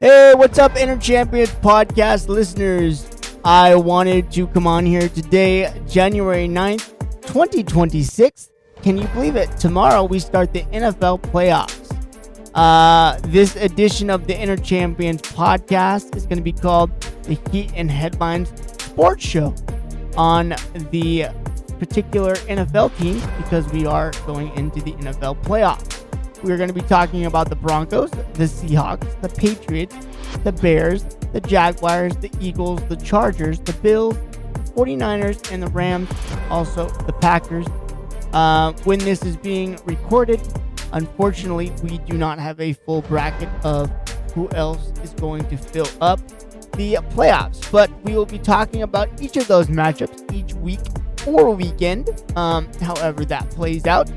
Hey, what's up, Inner Champions podcast listeners? I wanted to come on here today, January 9th, 2026. Can you believe it? Tomorrow we start the NFL playoffs. This edition of the Inner Champions podcast is going to be called the Heat and Headlines Sports Show on the particular NFL teams because we are going into the NFL playoffs. We're going to be talking about the Broncos, the Seahawks, the Patriots, the Bears, the Jaguars, the Eagles, the Chargers, the Bills, the 49ers, and the Rams, also the Packers. When this is being recorded, unfortunately, we do not have a full bracket of who else is going to fill up the playoffs. But we will be talking about each of those matchups each week or weekend, however that plays out.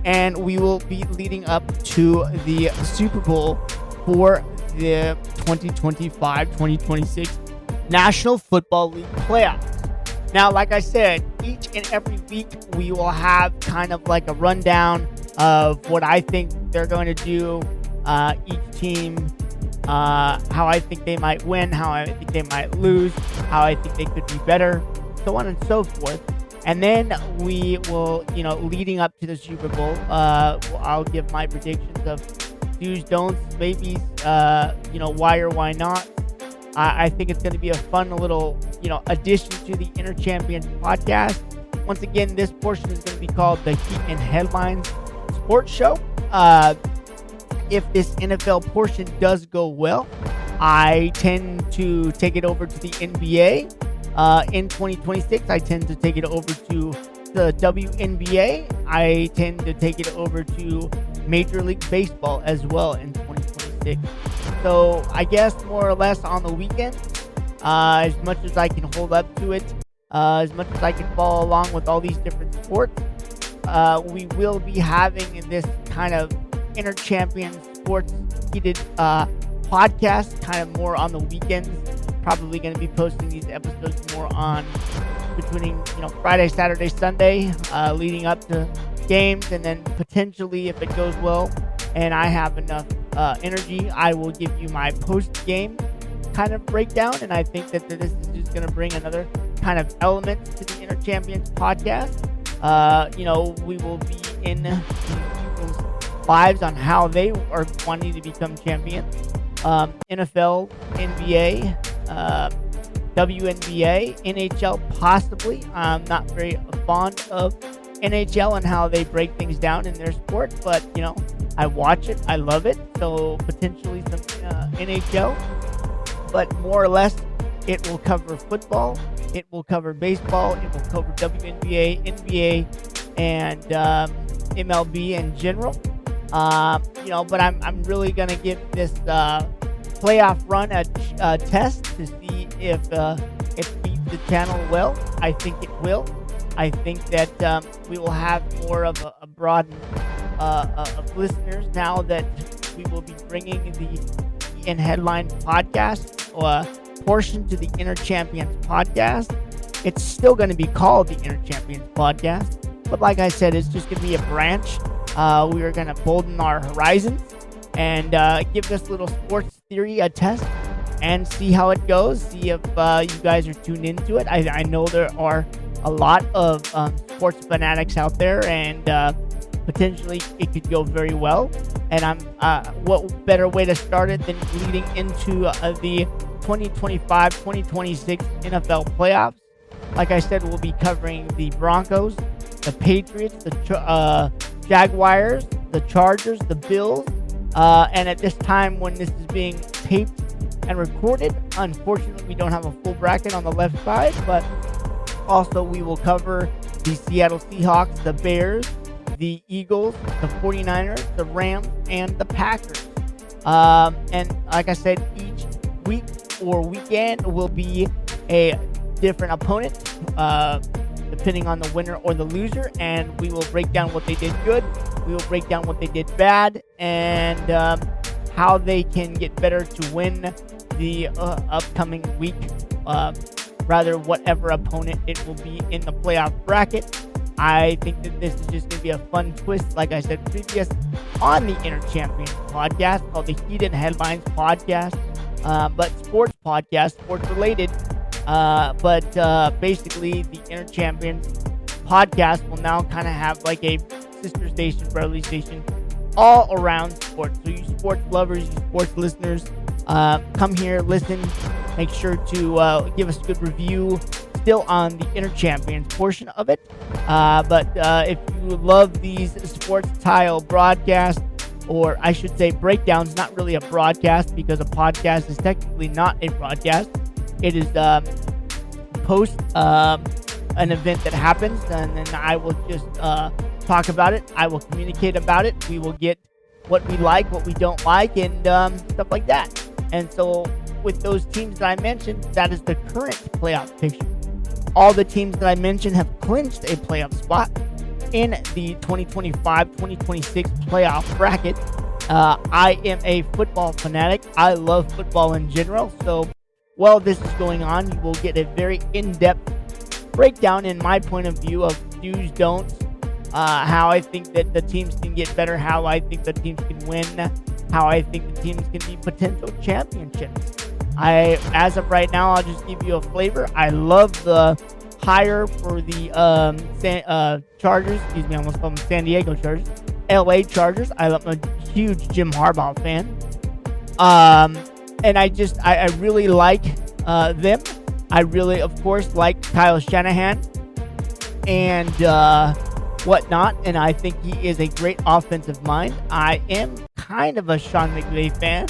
And we will be leading up to the Super Bowl for the 2025-2026 National Football League playoffs. Now, like I said, each and every week we will have kind of like a rundown of what I think they're going to do, each team, how I think they might win, how I think they might lose, how I think they could be better, so on and so forth. And then we will, leading up to the Super Bowl, I'll give my predictions of do's, don'ts, maybes, why or why not. I think it's going to be a fun little, addition to the Inner Champions podcast. Once again, this portion is going to be called the Heat and Headlines Sports Show. If this NFL portion does go well, I tend to take it over to the NBA. In 2026, I tend to take it over to the WNBA. I tend to take it over to Major League Baseball as well in 2026. So I guess more or less on the weekend, as much as I can hold up to it, as much as I can follow along with all these different sports, we will be having this kind of Inner Champion Sports heated podcast kind of more on the weekends. Probably going to be posting these episodes more on between Friday, Saturday, Sunday, leading up to games, and then potentially, if it goes well and I have enough energy, I will give you my post-game kind of breakdown. And I think that this is just going to bring another kind of element to the Inner Champions podcast. We will be in these people's lives on how they are wanting to become champions. NFL, NBA, WNBA, NHL possibly. I'm not very fond of NHL and how they break things down in their sport, but I watch it, I love it, so potentially some NHL, but more or less it will cover football, it will cover baseball, it will cover WNBA, NBA, and MLB in general. But I'm really gonna give this playoff run a test to see if it feeds the channel well. I think it will. I think that we will have more of a broad of listeners now that we will be bringing the In Headline podcast portion to the Inner Champions podcast. It's still going to be called the Inner Champions podcast, but like I said, it's just going to be a branch. We are going to bolden our horizons and give this little sports theory a test and see how it goes. See if you guys are tuned into it. I know there are a lot of sports fanatics out there, and potentially it could go very well. And what better way to start it than leading into the 2025-2026 NFL playoffs? Like I said, we'll be covering the Broncos, the Patriots, the Jaguars, the Chargers, the Bills. And at this time when this is being taped and recorded, unfortunately we don't have a full bracket on the left side, but also we will cover the Seattle Seahawks, the Bears, the Eagles, the 49ers, the Rams, and the Packers. And like I said, each week or weekend will be a different opponent, depending on the winner or the loser, and we will break down what they did good, we will break down what they did bad, and how they can get better to win the upcoming week, rather whatever opponent it will be in the playoff bracket. I think that this is just going to be a fun twist, like I said previous, on the Inner Champions podcast called the Heat and Headlines podcast. but sports podcast, sports related. But basically, the Inner Champions podcast will now kind of have like a sister station, brotherly station, all around sports. So you sports lovers, you sports listeners, come here, listen, make sure to give us a good review. Still on the Inner Champions portion of it. But if you love these sports tile broadcasts, or I should say breakdowns, not really a broadcast because a podcast is technically not a broadcast. It is post an event that happens, and then I will just talk about it. I will communicate about it. We will get what we like, what we don't like, and stuff like that. And so with those teams that I mentioned, that is the current playoff picture. All the teams that I mentioned have clinched a playoff spot in the 2025-2026 playoff bracket. I am a football fanatic. I love football in general. So while this is going on, you will get a very in-depth breakdown in my point of view of do's, don'ts, how I think that the teams can get better, how I think the teams can win, how I think the teams can be potential championships. As of right now, I'll just give you a flavor. I love the hire for the Chargers. Excuse me, I almost called them San Diego Chargers. LA Chargers. I'm a huge Jim Harbaugh fan. And I really like them. I really, of course, like Kyle Shanahan and whatnot. And I think he is a great offensive mind. I am kind of a Sean McVay fan.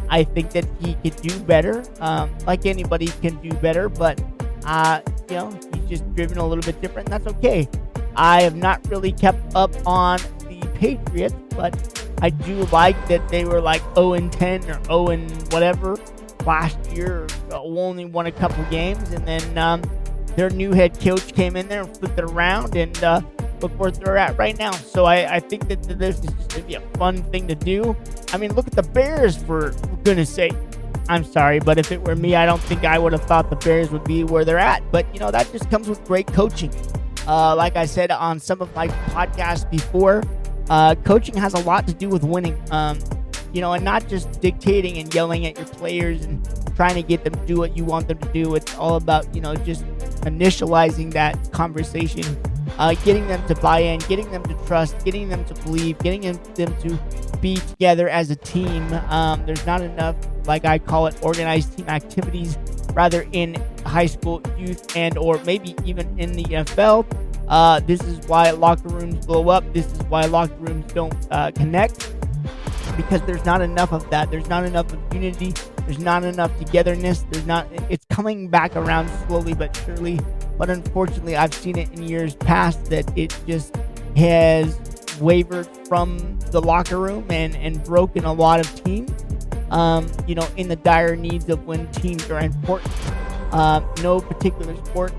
I think that he could do better. Like anybody can do better, but he's just driven a little bit different, and that's okay. I have not really kept up on the Patriots, but I do like that they were like 0-10 or 0 whatever last year. Only won a couple games, and then their new head coach came in there and flipped it around, and look where they're at right now. So I think that this is just going to be a fun thing to do. I mean, look at the Bears, for goodness sake. I'm sorry, but if it were me, I don't think I would have thought the Bears would be where they're at. But, that just comes with great coaching. Like I said on some of my podcasts before, coaching has a lot to do with winning. And not just dictating and yelling at your players and trying to get them to do what you want them to do. It's all about, just initializing that conversation, getting them to buy in, getting them to trust, getting them to believe, getting them to be together as a team. There's not enough, like I call it, organized team activities, rather in high school, youth, and or maybe even in the NFL. This is why locker rooms blow up. This is why locker rooms don't connect, because there's not enough of that. There's not enough of unity. There's not enough togetherness. It's coming back around slowly but surely. But unfortunately, I've seen it in years past that it just has wavered from the locker room and broken a lot of teams, in the dire needs of when teams are important. No particular sport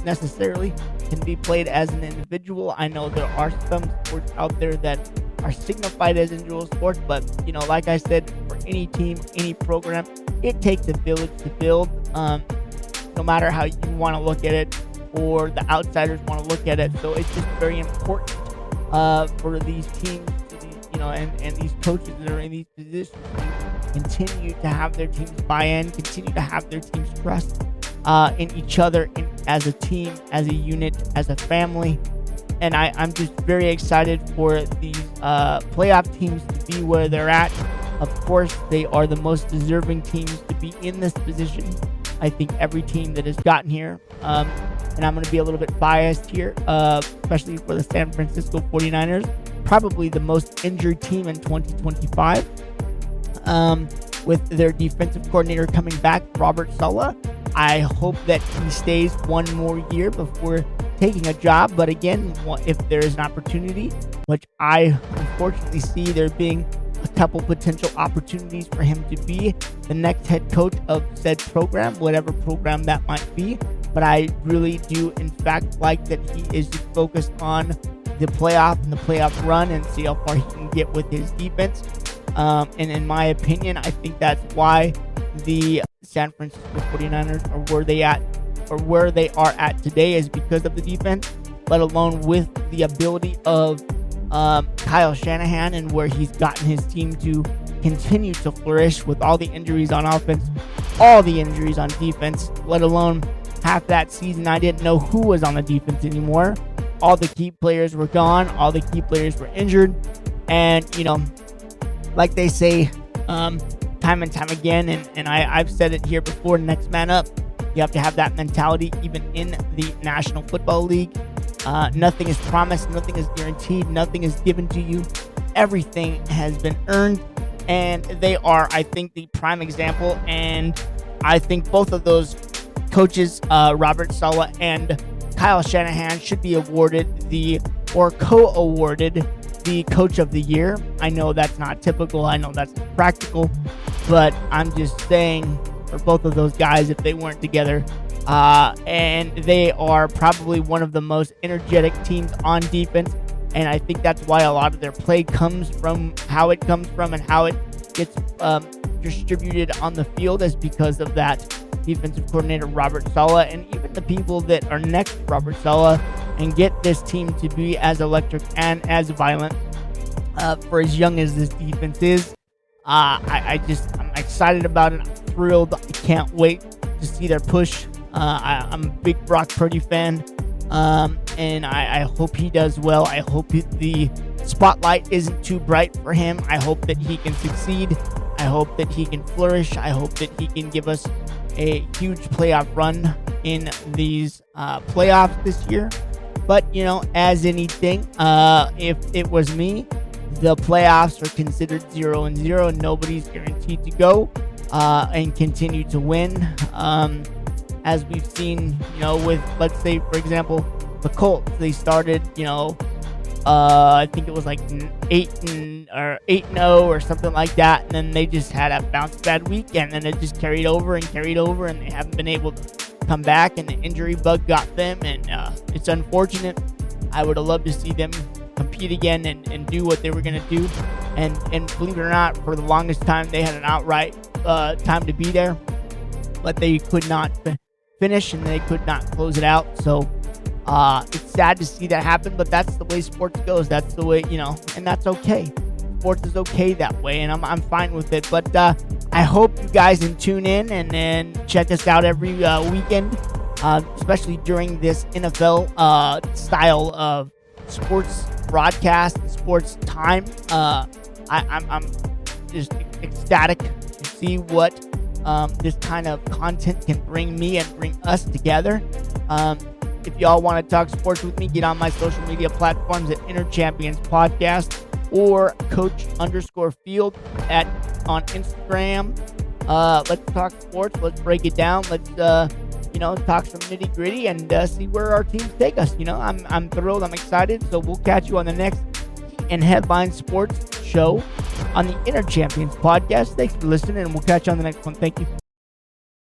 necessarily can be played as an individual. I know there are some sports out there that are signified as individual sports, but, like I said, for any team, any program, it takes a village to build. No matter how you want to look at it, or the outsiders want to look at it. So it's just very important for these teams, and these coaches that are in these positions to continue to have their teams buy in, continue to have their teams trust in each other, as a team, as a unit, as a family. And I'm just very excited for these playoff teams to be where they're at. Of course, they are the most deserving teams to be in this position. I think every team that has gotten here, and I'm going to be a little bit biased here, especially for the San Francisco 49ers, probably the most injured team in 2025, with their defensive coordinator coming back, Robert Saleh. I hope that he stays one more year before taking a job. But again, if there is an opportunity, which I unfortunately see there being a couple potential opportunities for him to be the next head coach of said program, whatever program that might be. But I really do, in fact, like that he is focused on the playoff and the playoff run and see how far he can get with his defense. And in my opinion, I think that's why the San Francisco 49ers are where they are at today, is because of the defense, let alone with the ability of Kyle Shanahan and where he's gotten his team to continue to flourish with all the injuries on offense, all the injuries on defense, let alone half that season I didn't know who was on the defense anymore. All the key players were gone. All the key players were injured. And, like they say time and time again, and I've said it here before, next man up. You have to have that mentality even in the National Football League. Nothing is promised. Nothing is guaranteed. Nothing is given to you. Everything has been earned. And they are, I think, the prime example. And I think both of those coaches, Robert Saleh and Kyle Shanahan, should be awarded co-awarded the Coach of the Year. I know that's not typical. I know that's not practical. But I'm just saying, for both of those guys, if they weren't together, and they are probably one of the most energetic teams on defense. And I think that's why a lot of their play comes from how it comes from and how it gets distributed on the field, is because of that defensive coordinator, Robert Saleh, and even the people that are next to Robert Saleh, and get this team to be as electric and as violent for as young as this defense is. I'm excited about it. I'm thrilled. I can't wait to see their push. I'm a big Brock Purdy fan, and I hope he does well. I hope the spotlight isn't too bright for him. I hope that he can succeed. I hope that he can flourish. I hope that he can give us a huge playoff run in these playoffs this year. But, as anything, if it was me, the playoffs are considered 0-0. Nobody's guaranteed to go and continue to win. As we've seen, with, let's say, for example, the Colts. They started, I think it was like 8-0 or something like that, and then they just had a bounce bad week, and then it just carried over, and they haven't been able to come back, and the injury bug got them, and it's unfortunate. I would have loved to see them compete again and do what they were going to do, and believe it or not, for the longest time they had an outright time to be there, but they could not finish, and they could not close it out. So it's sad to see that happen, but that's the way sports goes. That's the way, and that's okay. Sports is okay that way, and I'm fine with it. But I hope you guys can tune in and check us out every weekend, especially during this NFL style of sports broadcast and sports time. I'm just ecstatic to see what this kind of content can bring me and bring us together. If y'all want to talk sports with me, get on my social media platforms at Inner Champions Podcast or Coach_Feild on Instagram. Let's talk sports. Let's break it down. Let's talk some nitty gritty and see where our teams take us. I'm thrilled. I'm excited. So we'll catch you on the next and Headline Sports show on the Inner Champions Podcast. Thanks for listening, and we'll catch you on the next one. Thank you.